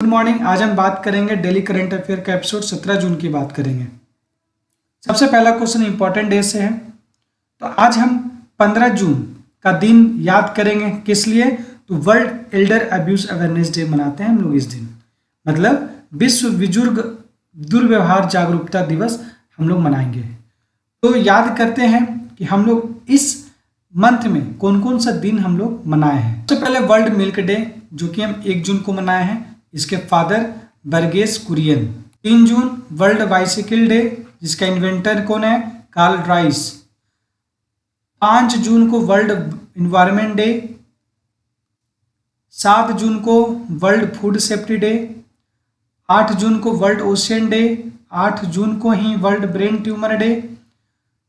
Good morning. आज हम बात करेंगे डेली करंट अफेयर का एपिसोड 17 जून की बात करेंगे। सबसे पहला क्वेश्चन इंपॉर्टेंट डे से है। तो आज हम 15 जून का दिन याद करेंगे, किस लिए? तो world elder abuse awareness day मनाते हैं हम लोग इस दिन, मतलब विश्व बुजुर्ग दुर्व्यवहार जागरूकता दिवस हम लोग मनाएंगे। तो याद करते हैं कि हम लोग इस मंथ में कौन कौन सा दिन हम लोग मनाए हैं। सबसे पहले वर्ल्ड मिल्क डे, जो कि हम 1 जून को मनाए हैं, इसके father Burgess Kurien. 3 June world bicycle day, जिसका इन्वेंटर कौन है? Karl Dryas. 5 जून को वर्ल्ड इन्वायरमेंट डे। 7 जून को वर्ल्ड फूड सेफ्टी डे। 8 जून को वर्ल्ड ओशियन डे। 8 जून को ही वर्ल्ड ब्रेन ट्यूमर डे।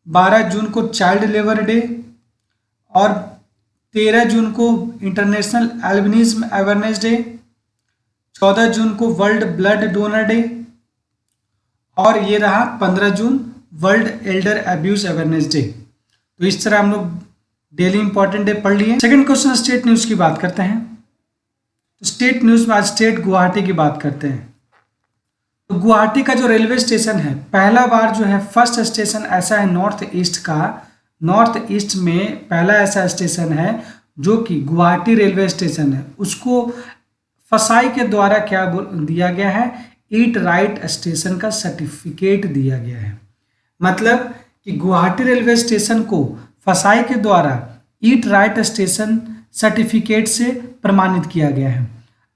12 जून को चाइल्ड लेबर डे और 13 जून को इंटरनेशनल एल्बिनिज्म अवेयरनेस डे। 14 जून को वर्ल्ड ब्लड डोनर डे और ये रहा 15 जून world elder abuse awareness day. तो इस तरह हम लोग डेली इंपॉर्टेंट डे पढ़ लिए। सेकंड क्वेश्चन स्टेट न्यूज की बात करते हैं। तो स्टेट न्यूज में आज स्टेट गुवाहाटी की बात करते हैं। तो गुवाहाटी का जो रेलवे स्टेशन है, पहला बार जो है फर्स्ट स्टेशन ऐसा है नॉर्थ ईस्ट का, नॉर्थ ईस्ट में पहला ऐसा स्टेशन है जो कि गुवाहाटी रेलवे स्टेशन है, उसको फसाई के द्वारा क्या दिया गया है? ईट राइट स्टेशन का सर्टिफिकेट दिया गया है। मतलब कि गुवाहाटी रेलवे स्टेशन को फसाई के द्वारा ईट राइट स्टेशन सर्टिफिकेट से प्रमाणित किया गया है।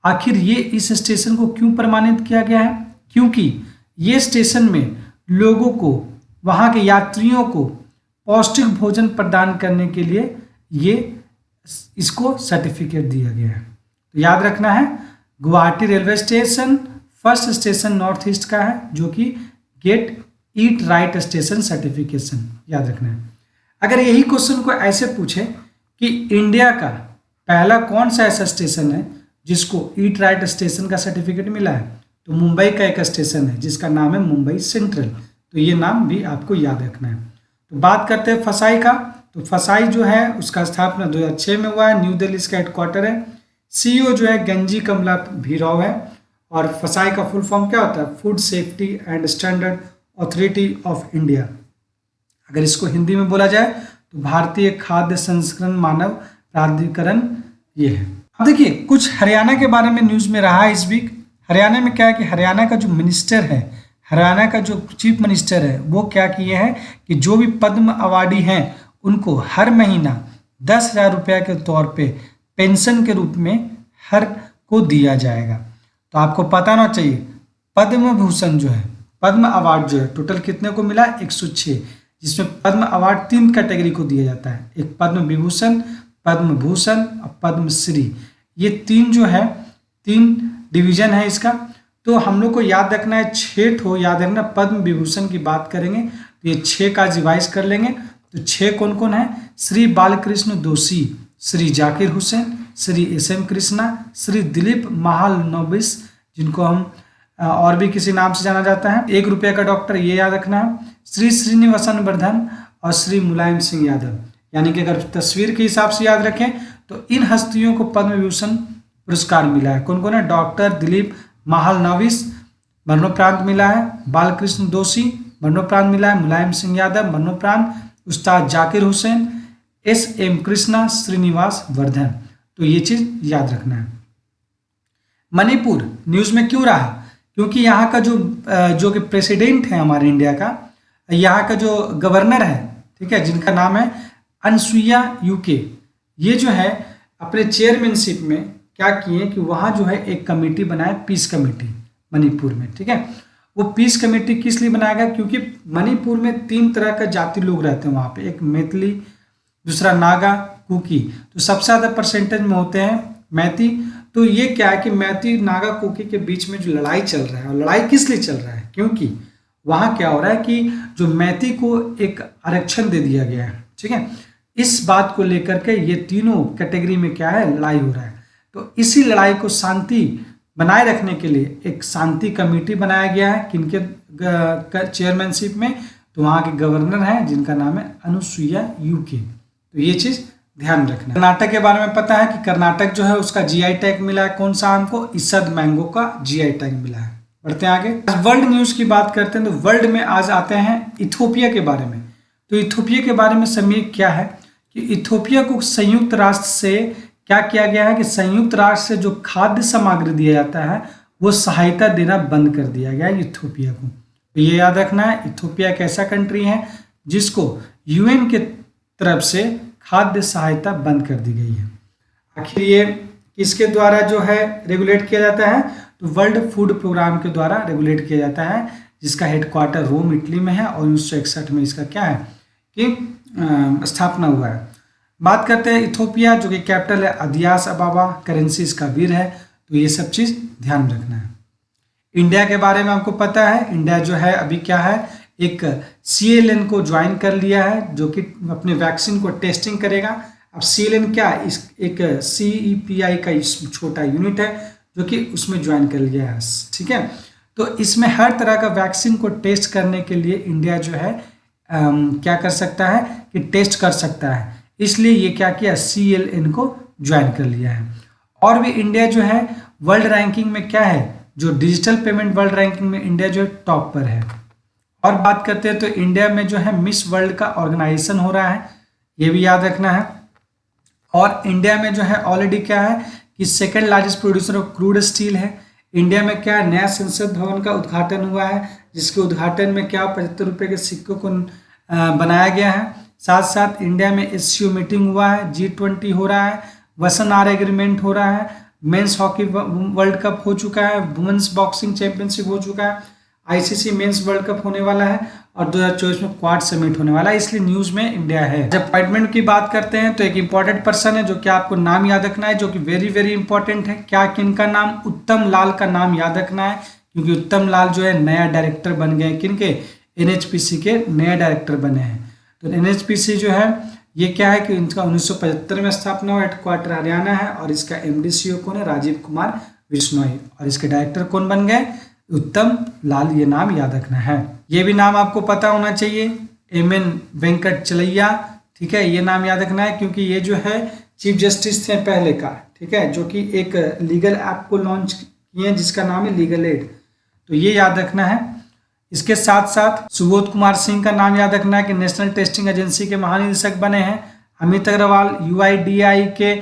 आखिर ये इस स्टेशन को क्यों प्रमाणित किया गया है? क्योंकि ये स्टेशन में लोगों को, वहाँ के यात्रियों को पौष्टिक भोजन प्रदान करने के लिए ये इसको सर्टिफिकेट दिया गया है। तो याद रखना है, Guwahati railway station first station north east का है जो कि gate eat right station certification, याद रखना है। अगर यही क्वेश्चन को ऐसे पूछे कि इंडिया का पहला कौन सा ऐसा स्टेशन है जिसको ईट राइट स्टेशन का सर्टिफिकेट मिला है, तो मुंबई का एक स्टेशन है जिसका नाम है मुंबई सेंट्रल। तो ये नाम भी आपको याद रखना है। तो बात करते हैं फसाई का। तो फसाई जो है उसका स्थापना 2006 में हुआ है, न्यू दिल्ली इसका हेडक्वार्टर है। सीईओ जो है गंजी कमला भीराव है। और फसाई का फुल फॉर्म क्या होता है? Food safety and standard authority of India. अगर इसको हिंदी में बोला जाए तो भारतीय खाद्य संस्करण मानव प्राधिकरण ये है। अब देखिए कुछ हरियाणा के बारे में न्यूज में रहा है इस वीक। हरियाणा में क्या है कि हरियाणा का जो मिनिस्टर है, हरियाणा का जो चीफ मिनिस्टर है, वो क्या किए हैं कि जो भी पद्म अवार्डी हैं उनको हर महीना 10,000 रुपये के तौर पे पेंशन के रूप में हर को दिया जाएगा। तो आपको पता होना चाहिए पद्म भूषण जो है, पद्म अवार्ड जो है टोटल कितने को मिला? 106, जिसमें पद्म अवार्ड 3 कैटेगरी को दिया जाता है, एक पद्म विभूषण, पद्म भूषण और पद्मश्री। ये 3 जो है 3 डिवीजन है इसका। तो हम लोग को याद रखना है 6 ठो याद रखना। पद्म विभूषण की बात करेंगे तो ये 6 का रिवाइज कर लेंगे। तो 6 कौन कौन है? श्री बालकृष्ण दोषी, श्री जाकिर हुसैन, श्री SM कृष्णा, श्री दिलीप महालनोबिस, जिनको हम और भी किसी नाम से जाना जाता है, 1 रुपये का डॉक्टर, ये याद रखना है, श्री श्रीनिवासन वर्धन और श्री मुलायम सिंह यादव। यानी कि अगर तस्वीर के हिसाब से याद रखें तो इन हस्तियों को पद्म विभूषण पुरस्कार मिला है। कौन कौन है? डॉक्टर दिलीप महालनोबिस मरणोपरांत मिला है, बालकृष्ण दोषी मरणोपरांत मिला है, मुलायम सिंह यादव मरणोपरांत, उस्ताद जाकिर हुसैन, SM कृष्णा, श्रीनिवास वर्धन। तो ये चीज याद रखना है। मणिपुर न्यूज में क्यों रहा? क्योंकि यहाँ का जो कि प्रेसिडेंट है हमारे इंडिया का, यहाँ का जो गवर्नर है, ठीक है, जिनका नाम है अनसुईया UK, ये जो है अपने चेयरमैनशिप में क्या किए कि वहाँ जो है एक कमेटी बनाए, पीस कमेटी मणिपुर में, ठीक है। वो पीस कमेटी किस लिए बनाया गया? क्योंकि मणिपुर में 3 तरह का जाति लोग रहते हैं वहाँ पे, एक मैथिली, दूसरा नागा, कुकी। तो सबसे ज़्यादा परसेंटेज में होते हैं मैती। तो ये क्या है कि मैती नागा कुकी के बीच में जो लड़ाई चल रहा है, और लड़ाई किस लिए चल रहा है? क्योंकि वहाँ क्या हो रहा है कि जो मैती को एक आरक्षण दे दिया गया है, ठीक है। इस बात को लेकर के ये तीनों कैटेगरी में क्या है, लड़ाई हो रहा है। तो इसी लड़ाई को शांति बनाए रखने के लिए एक शांति कमेटी बनाया गया है, किनके चेयरमैनशिप में? तो वहाँ के गवर्नर हैं जिनका नाम है अनुसुईया UK। तो ये चीज़ ध्यान रखना। कर्नाटक के बारे में पता है कि कर्नाटक जो है उसका जीआई टैग मिला है, कौन सा आम को, इसद मैंगो का जीआई टैग मिला है। बढ़ते हैं आगे, वर्ल्ड न्यूज की बात करते हैं तो वर्ल्ड में आज आते हैं इथोपिया के बारे में। तो इथोपिया के बारे में समय क्या है कि इथोपिया को संयुक्त राष्ट्र से क्या किया गया है कि संयुक्त राष्ट्र से जो खाद्य सामग्री दिया जाता है वो सहायता देना बंद कर दिया गया है इथोपिया को। तो ये याद रखना है, इथोपिया एक ऐसा कंट्री है जिसको यूएन के तरफ से खाद्य सहायता बंद कर दी गई है। आखिर ये किसके द्वारा जो है रेगुलेट किया जाता है, तो वर्ल्ड फूड प्रोग्राम के द्वारा रेगुलेट किया जाता है, जिसका हेडक्वार्टर रोम इटली में है और 1961 में इसका क्या है कि स्थापना हुआ है। बात करते हैं इथोपिया, जो कि कैपिटल है अदियास अबाबा, करेंसी इसका वीर है। तो ये सब चीज़ ध्यान रखना है। इंडिया के बारे में आपको पता है, इंडिया जो है अभी क्या है, एक CLN को ज्वाइन कर लिया है, जो कि अपने वैक्सीन को टेस्टिंग करेगा। अब CLN क्या है, इस एक CEPI का छोटा यूनिट है जो कि उसमें ज्वाइन कर लिया है, ठीक है। तो इसमें हर तरह का वैक्सीन को टेस्ट करने के लिए इंडिया जो है क्या कर सकता है कि टेस्ट कर सकता है, इसलिए ये क्या किया, CLN को ज्वाइन कर लिया है। और भी इंडिया जो है वर्ल्ड रैंकिंग में क्या है, जो डिजिटल पेमेंट वर्ल्ड रैंकिंग में इंडिया जो टॉप पर है। और बात करते हैं तो इंडिया में जो है मिस वर्ल्ड का ऑर्गेनाइजेशन हो रहा है, ये भी याद रखना है। और इंडिया में जो है ऑलरेडी क्या है कि second largest producer of crude steel है। इंडिया में क्या है, नया संसद भवन का उद्घाटन हुआ है, जिसके उद्घाटन में क्या 75 रुपये के सिक्कों को बनाया गया है। साथ साथ इंडिया में SCO मीटिंग हुआ है, G20 हो रहा है, वसनार एग्रीमेंट हो रहा है, मेंस हॉकी वर्ल्ड कप हो चुका है, वुमेन्स बॉक्सिंग चैंपियनशिप हो चुका है, ICC मेंस वर्ल्ड कप होने वाला है और 2024 में क्वाड समिट होने वाला है, इसलिए न्यूज में इंडिया है। जब अपॉइंटमेंट की बात करते हैं तो एक इंपॉर्टेंट पर्सन है जो कि आपको नाम याद रखना है, जो कि वेरी वेरी इंपॉर्टेंट है। क्या, किनका नाम, उत्तम लाल का नाम याद रखना है, क्योंकि उत्तम लाल जो है नया डायरेक्टर बन गए, किनके, NHPC के नए डायरेक्टर बने हैं। तो NHPC जो है ये क्या है कि इनका 1975 में स्थापना हुआ, हेडक्वार्टर हरियाणा है और इसका MD/CEO कौन है, राजीव कुमार बिश्नोई, और इसके डायरेक्टर कौन बन गए, उत्तम लाल। ये नाम याद रखना है। ये भी नाम आपको पता होना चाहिए, MN वेंकटचलैया, ठीक है, ये नाम याद रखना है क्योंकि ये जो है चीफ जस्टिस थे पहले का, ठीक है, जो कि एक लीगल ऐप को लॉन्च किए हैं जिसका नाम है लीगल एड, तो ये याद रखना है। इसके साथ साथ सुबोध कुमार सिंह का नाम याद रखना है कि नेशनल टेस्टिंग एजेंसी के महानिदेशक बने हैं। अमित अग्रवाल UIDAI के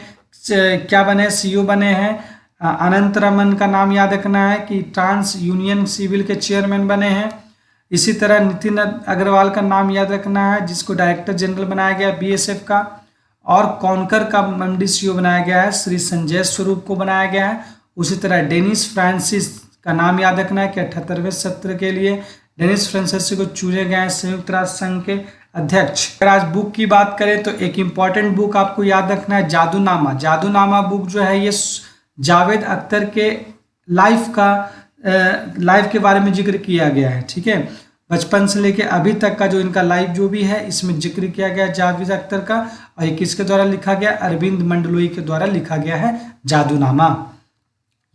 क्या बने, CEO बने हैं। अनंत रमन का नाम याद रखना है कि ट्रांस यूनियन सिविल के चेयरमैन बने हैं। इसी तरह नितिन अग्रवाल का नाम याद रखना है, जिसको डायरेक्टर जनरल बनाया गया BSF का। और कॉन्कर का MD/CEO बनाया गया है, श्री संजय स्वरूप को बनाया गया है। उसी तरह डेनिस फ्रांसिस का नाम याद रखना है कि 78वें सत्र के लिए डेनिस फ्रांसिस को चुने गए हैं संयुक्त राष्ट्र संघ के अध्यक्ष। अगर आज बुक की बात करें तो एक इंपॉर्टेंट बुक आपको याद रखना है, जादूनामा। जादूनामा बुक जो है ये जावेद अख्तर के लाइफ के बारे में जिक्र किया गया है, ठीक है, बचपन से लेके अभी तक का जो इनका लाइफ जो भी है इसमें जिक्र किया गया जावेद अख्तर का। और ये किसके द्वारा लिखा गया, अरविंद मंडलोई के द्वारा लिखा गया है जादूनामा।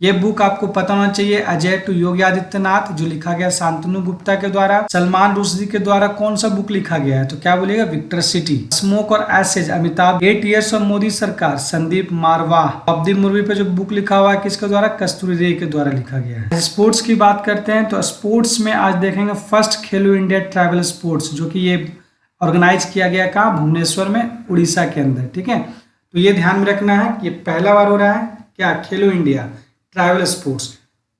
ये बुक आपको पता होना चाहिए, अजय टू योगी आदित्यनाथ, जो लिखा गया शांतनु गुप्ता के द्वारा। सलमान रुश्दी के द्वारा कौन सा बुक लिखा गया है, तो क्या बोलेगा, विक्टर सिटी। स्मोक और ashes, Amitabh. 8 years of Modi सरकार, संदीप मारवा। अब्दी मुर्वी पे जो बुक लिखा हुआ है किसके द्वारा, कस्तूरी रे के द्वारा लिखा गया है। स्पोर्ट्स की बात करते हैं तो स्पोर्ट्स में आज देखेंगे फर्स्ट खेलो इंडिया ट्रैवल स्पोर्ट्स, जो कि ये ऑर्गेनाइज किया गया कहाँ, भुवनेश्वर में, उड़ीसा के अंदर, ठीक है। तो ये ध्यान में रखना है कि ये पहला बार हो रहा है क्या, खेलो इंडिया ट्रैवल स्पोर्ट्स।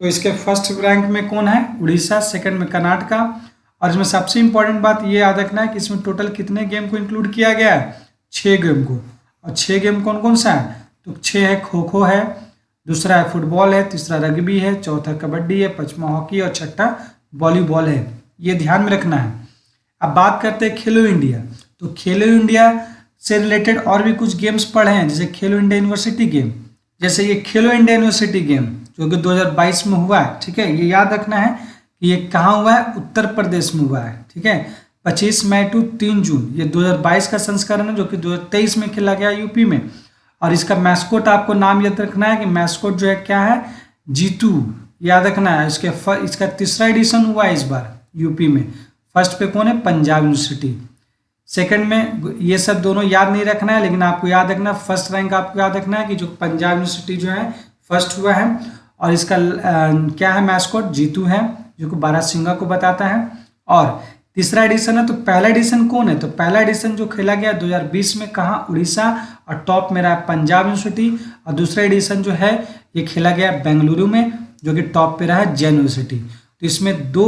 तो इसके फर्स्ट रैंक में कौन है, उड़ीसा, सेकंड में कर्नाटका। और इसमें सबसे इंपॉर्टेंट बात ये याद रखना है कि इसमें टोटल कितने गेम को इंक्लूड किया गया है, 6 गेम को। और 6 गेम कौन कौन सा है, तो 6 है, खो खो है, दूसरा है फुटबॉल है, तीसरा रग्बी है, चौथा कबड्डी है, पांचवा हॉकी और छठा वॉलीबॉल है। ये ध्यान में रखना है। अब बात करते हैं खेलो इंडिया। तो खेलो इंडिया से रिलेटेड और भी कुछ गेम्स पढ़े हैं, जैसे खेलो इंडिया यूनिवर्सिटी गेम, जैसे ये खेलो इंडिया यूनिवर्सिटी गेम जो कि 2022 में हुआ है, ठीक है। ये याद रखना है कि ये कहाँ हुआ है, उत्तर प्रदेश में हुआ है, ठीक है। 25 मई टू 3 जून ये 2022 का संस्करण है, जो कि 2023 में खेला गया यूपी में। और इसका मैस्कोट आपको नाम याद रखना है कि मैस्कोट जो है क्या है, जीतू, याद रखना है। इसका तीसरा एडिशन हुआ है इस बार यूपी में। फर्स्ट पे कौन है, पंजाब यूनिवर्सिटी। सेकंड में ये सब दोनों याद नहीं रखना है, लेकिन आपको याद रखना फर्स्ट रैंक आपको याद रखना है कि जो पंजाब यूनिवर्सिटी जो है फर्स्ट हुआ है, और इसका क्या है मैस्कॉट, जीतू है, जो कि बारहसिंगा को बताता है। और तीसरा एडिशन है, तो पहला एडिशन कौन है, तो पहला एडिशन जो खेला गया 2020 में कहाँ, उड़ीसा, और टॉप में रहा पंजाब यूनिवर्सिटी। और दूसरा एडिशन जो है ये खेला गया बेंगलुरु में, जो कि टॉप पे रहा जैन यूनिवर्सिटी। तो इसमें दो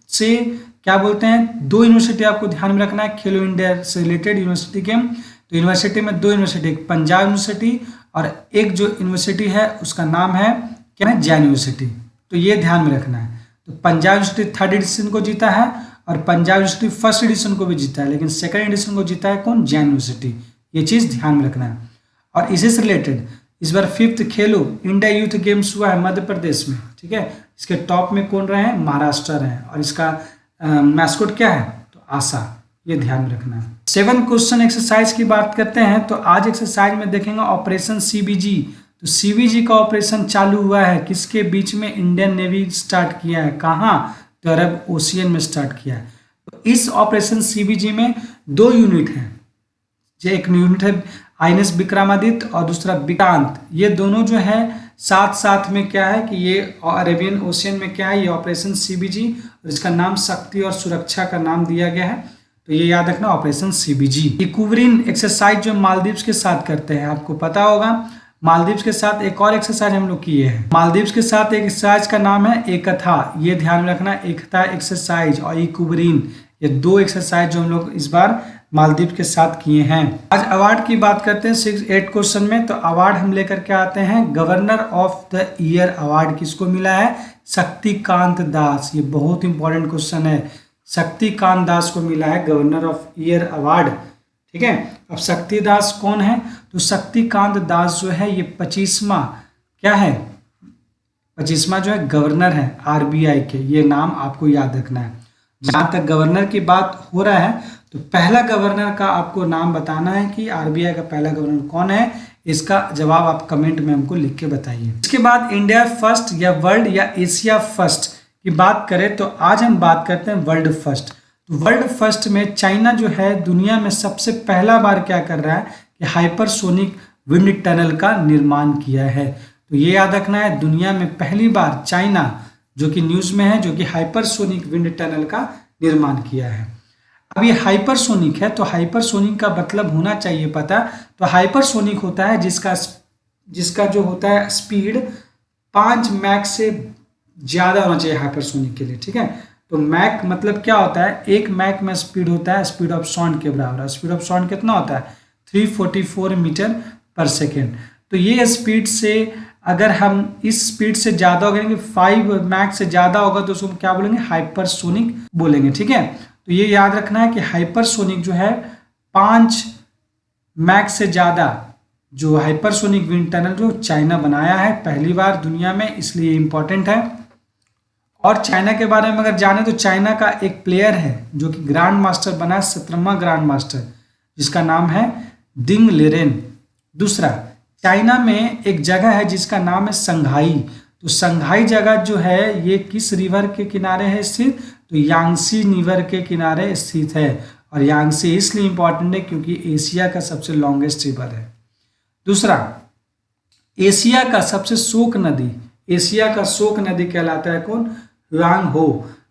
से क्या बोलते हैं, दो यूनिवर्सिटी आपको ध्यान में रखना है खेलो इंडिया से रिलेटेड यूनिवर्सिटी के। तो यूनिवर्सिटी में दो यूनिवर्सिटी, एक पंजाब यूनिवर्सिटी और एक जो यूनिवर्सिटी है उसका नाम है क्या है, जैन यूनिवर्सिटी। तो ये ध्यान में रखना है। तो पंजाब यूनिवर्सिटी थर्ड एडिशन को जीता है और पंजाब यूनिवर्सिटी फर्स्ट एडिशन को भी जीता है, लेकिन सेकंड एडिशन को जीता है कौन, जैन यूनिवर्सिटी। ये चीज़ ध्यान में रखना है। और इसी से रिलेटेड इस बार 5th खेलो इंडिया यूथ गेम्स हुआ है मध्य प्रदेश में, ठीक है। इसके टॉप में कौन रहे हैं, महाराष्ट्र हैं, और इसका मैस्कॉट क्या है, तो आशा। ये ध्यान में रखना है। 7 क्वेश्चन एक्सरसाइज की बात करते हैं, तो आज एक्सरसाइज में देखेंगे ऑपरेशन CBG। तो CBG का ऑपरेशन चालू हुआ है किसके बीच में, इंडियन नेवी स्टार्ट किया है, कहाँ, तो अरब ओशियन में स्टार्ट किया है। तो इस ऑपरेशन CBG में 2 यूनिट हैं, जो एक यूनिट है INS विक्रमादित्य और दूसरा विक्रांत। ये दोनों जो है साथ साथ में क्या है कि ये अरेबियन ओशियन में क्या है, ये ऑपरेशन CBG, और इसका नाम शक्ति और सुरक्षा का नाम दिया गया है। तो ये याद रखना ऑपरेशन CBG। इक्विरिन एक्सरसाइज जो मालदीव्स के साथ करते हैं, आपको पता होगा मालदीव्स के साथ एक और एक्सरसाइज हम लोग किए हैं। मालदीव्स के साथ एक एक्सरसाइज का नाम है एकथा, ये ध्यान में रखना, एकथा एक्सरसाइज और इक्विरिन, ये 2 एक्सरसाइज जो हम लोग इस बार मालदीव के साथ किए हैं। आज अवार्ड की बात करते हैं 6-8 क्वेश्चन में। तो अवार्ड हम लेकर के आते हैं, governor of the year award किसको मिला है, शक्तिकांत दास। ये बहुत इंपॉर्टेंट क्वेश्चन है, शक्तिकांत दास को मिला है गवर्नर ऑफ ईयर अवार्ड, ठीक है। अब शक्ति दास कौन है, तो शक्तिकांत दास जो है ये 25वां क्या है, 25वां जो है गवर्नर है RBI के। ये नाम आपको याद रखना है। जहाँ तक गवर्नर की बात हो रहा है, तो पहला गवर्नर का आपको नाम बताना है कि RBI का पहला गवर्नर कौन है। इसका जवाब आप कमेंट में हमको लिख के बताइए। इसके बाद इंडिया फर्स्ट या वर्ल्ड या एशिया फर्स्ट की बात करें, तो आज हम बात करते हैं वर्ल्ड फर्स्ट। तो वर्ल्ड फर्स्ट में चाइना जो है दुनिया में सबसे पहला बार क्या कर रहा है कि हाइपरसोनिक विंड टनल का निर्माण किया है। तो ये याद रखना है, दुनिया में पहली बार चाइना जो कि न्यूज़ में है, जो कि हाइपरसोनिक विंड टनल का निर्माण किया है। अब ये हाइपरसोनिक है, तो हाइपरसोनिक का मतलब होना चाहिए पता। तो हाइपरसोनिक होता है जिसका जो होता है स्पीड 5 मैक से ज़्यादा होना चाहिए हाइपरसोनिक के लिए, ठीक है। तो मैक मतलब क्या होता है, 1 मैक में स्पीड होता है स्पीड ऑफ साउंड के बराबर। स्पीड ऑफ साउंड कितना होता है, 344 मीटर पर सेकेंड। तो ये स्पीड से अगर हम इस स्पीड से ज़्यादा हो करेंगे, 5 मैक से ज़्यादा होगा, तो उसको क्या बोलेंगे, हाइपरसोनिक बोलेंगे, ठीक है। तो ये याद रखना है कि हाइपरसोनिक जो है 5 मैक से ज़्यादा जो हाइपरसोनिक विंड टनल जो चाइना बनाया है पहली बार दुनिया में, इसलिए इम्पोर्टेंट है। और चाइना के बारे में अगर जाने तो चाइना का एक प्लेयर है जो कि ग्रैंड मास्टर बना है, 17वां ग्रैंड मास्टर, जिसका नाम है दिंग लेरेन। दूसरा, चाइना में एक जगह है जिसका नाम है संघाई। तो संघाई जगह जो है ये किस रिवर के किनारे है स्थित, तो यांगसी रिवर के किनारे स्थित है। और यांगसी इसलिए इंपॉर्टेंट है क्योंकि एशिया का सबसे लॉन्गेस्ट रिवर है। दूसरा, एशिया का सबसे शोक नदी, एशिया का शोक नदी कहलाता है कौन, ह्वांग हो।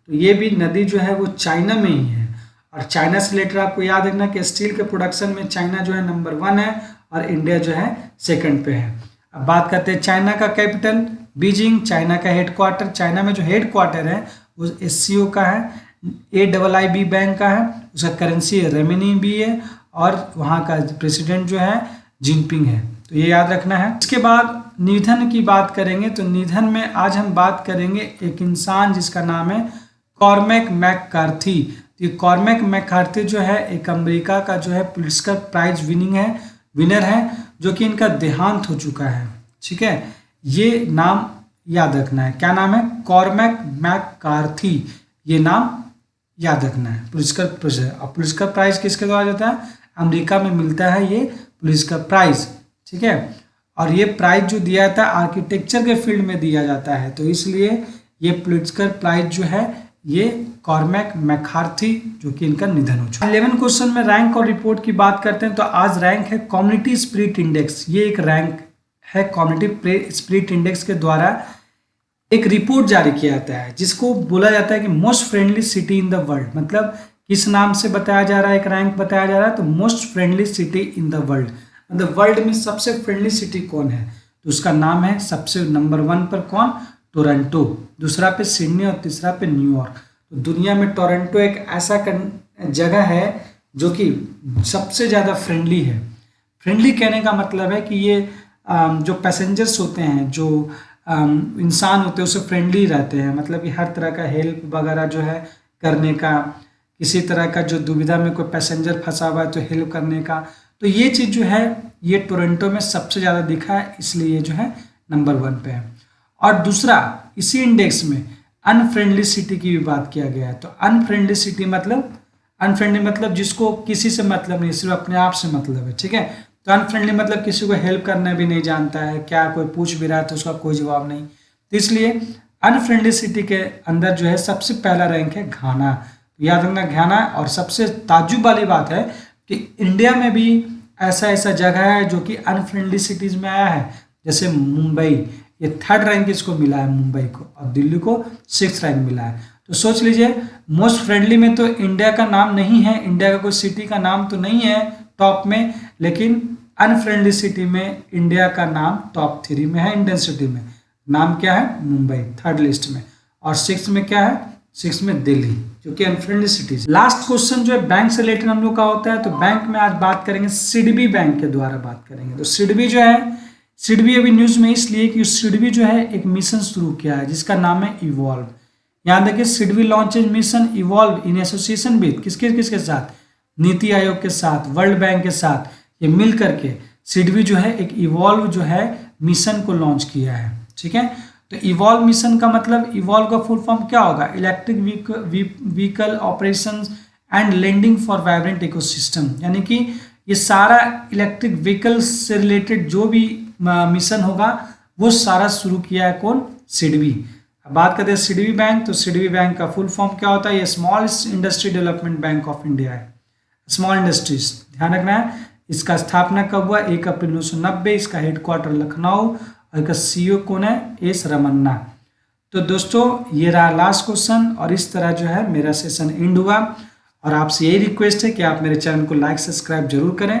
तो ये भी नदी जो है वो चाइना में ही है। और चाइना से रिलेटेड आपको याद रखना कि स्टील के प्रोडक्शन में चाइना जो है नंबर 1 है और इंडिया जो है सेकंड पे है। अब बात करते हैं चाइना का कैपिटल बीजिंग, चाइना का हेडक्वार्टर, चाइना में जो हेडक्वार्टर है वो SCO का है, AIIB बैंक का है, उसका करेंसी रेमिनी है, और वहाँ का प्रेसिडेंट जो है जिनपिंग है। तो ये याद रखना है। इसके बाद निधन की बात करेंगे, तो निधन में आज हम बात करेंगे एक इंसान जिसका नाम है कॉर्मेक मैककार्थी। तो ये कॉर्मेक मैककार्थी जो है एक अमेरिका का जो है पुलित्जर प्राइज विनर है, जो कि इनका देहांत हो चुका है, ठीक है। ये नाम याद रखना है, क्या नाम है, कॉर्मेक मैककार्थी, ये नाम याद रखना है। पुलित्जर प्राइज, और पुलित्जर प्राइज किसके द्वारा जाता है, अमेरिका में मिलता है ये पुलित्जर प्राइज, ठीक है। और ये प्राइज जो दिया जाता है आर्किटेक्चर के फील्ड में दिया जाता है, तो इसलिए ये पुलित्जर प्राइज जो है ये कॉर्मैक मैकार्थी जो कि इनका निधन हो चुका है। 11 क्वेश्चन में रैंक और रिपोर्ट की बात करते हैं तो आज रैंक है कम्युनिटी स्पिरिट इंडेक्स। ये एक रैंक है कम्युनिटी स्पिरिट इंडेक्स के द्वारा एक रिपोर्ट जारी किया जाता है जिसको बोला जाता है कि most friendly city in the world. मतलब किस नाम से बताया जा रहा है, एक रैंक बताया जा रहा है तो most friendly city in the world, मतलब वर्ल्ड में सबसे फ्रेंडली सिटी कौन है, तो उसका नाम है सबसे नंबर 1 पर कौन, टोरंटो, दूसरा पे सिडनी और तीसरा पे न्यूयॉर्क। तो दुनिया में टोरंटो एक ऐसा जगह है जो कि सबसे ज़्यादा फ्रेंडली है। फ्रेंडली कहने का मतलब है कि ये जो पैसेंजर्स होते हैं, जो इंसान होते हैं उससे फ्रेंडली रहते हैं, मतलब कि हर तरह का हेल्प वगैरह जो है करने का, किसी तरह का जो दुविधा में कोई पैसेंजर फंसा हुआ है तो हेल्प करने का, तो ये चीज़ जो है ये टोरंटो में सबसे ज़्यादा दिखा है, इसलिए जो है नंबर 1 पे है। और दूसरा इसी इंडेक्स में अनफ्रेंडली सिटी की भी बात किया गया है। तो अनफ्रेंडली सिटी मतलब अनफ्रेंडली मतलब जिसको किसी से मतलब नहीं, सिर्फ अपने आप से मतलब है, ठीक है। तो अनफ्रेंडली मतलब किसी को हेल्प करना भी नहीं जानता है, क्या कोई पूछ भी रहा है तो उसका कोई जवाब नहीं। तो इसलिए अनफ्रेंडली सिटी के अंदर जो है सबसे पहला रैंक है घाना। याद रखना घाना। और सबसे ताज्जुब वाली बात है कि इंडिया में भी ऐसा जगह है जो कि अनफ्रेंडली सिटीज़ में आया है, जैसे मुंबई, ये 3rd रैंक इसको मिला है मुंबई को, और दिल्ली को 6th रैंक मिला है। तो सोच लीजिए मोस्ट फ्रेंडली में तो इंडिया का नाम नहीं है, इंडिया का कोई सिटी का नाम तो नहीं है टॉप में, लेकिन अनफ्रेंडली सिटी में इंडिया का नाम टॉप 3 में है। इंडियन सिटी में नाम क्या है, मुंबई 3rd लिस्ट में, और 6th में क्या है, 6th में दिल्ली, जो कि अनफ्रेंडली सिटीज। लास्ट क्वेश्चन जो है बैंक से रिलेटेड हम लोग का होता है। तो बैंक में आज बात करेंगे सिडबी बैंक के द्वारा बात करेंगे। तो सिडबी जो है, सिडबी अभी न्यूज में इसलिए कि सिडबी जो है एक मिशन शुरू किया है जिसका नाम है इवॉल्व। यहाँ देखिए SIDBI launches mission evolve in association with किसके साथ, नीति आयोग के साथ, वर्ल्ड बैंक के साथ, ये मिल करके सिडबी जो है एक इवॉल्व जो है मिशन को लॉन्च किया है, ठीक है। तो इवॉल्व मिशन का मतलब, इवॉल्व का फुल फॉर्म क्या होगा, electric vehicle operations and lending for vibrant ecosystem, यानी कि ये सारा इलेक्ट्रिक व्हीकल्स से रिलेटेड जो भी मिशन होगा वो सारा शुरू किया है कौन, सिडबी। अब बात करते हैं सिडबी बैंक। तो सिडबी बैंक का फुल फॉर्म क्या होता है, ये small industry development bank of India है, स्मॉल इंडस्ट्रीज, ध्यान रखना है। इसका स्थापना कब हुआ, 1 अप्रैल 1990, इसका हेडक्वार्टर लखनऊ, और इसका CEO कौन है, एस रमन्ना। तो दोस्तों ये रहा लास्ट क्वेश्चन, और इस तरह जो है मेरा सेशन एंड हुआ। और आपसे यही रिक्वेस्ट है कि आप मेरे चैनल को लाइक सब्सक्राइब जरूर करें।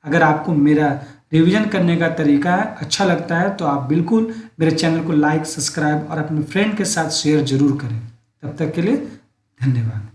अगर आपको मेरा रिवीजन करने का तरीका अच्छा लगता है तो आप बिल्कुल मेरे चैनल को लाइक सब्सक्राइब और अपने फ्रेंड के साथ शेयर जरूर करें। तब तक के लिए धन्यवाद।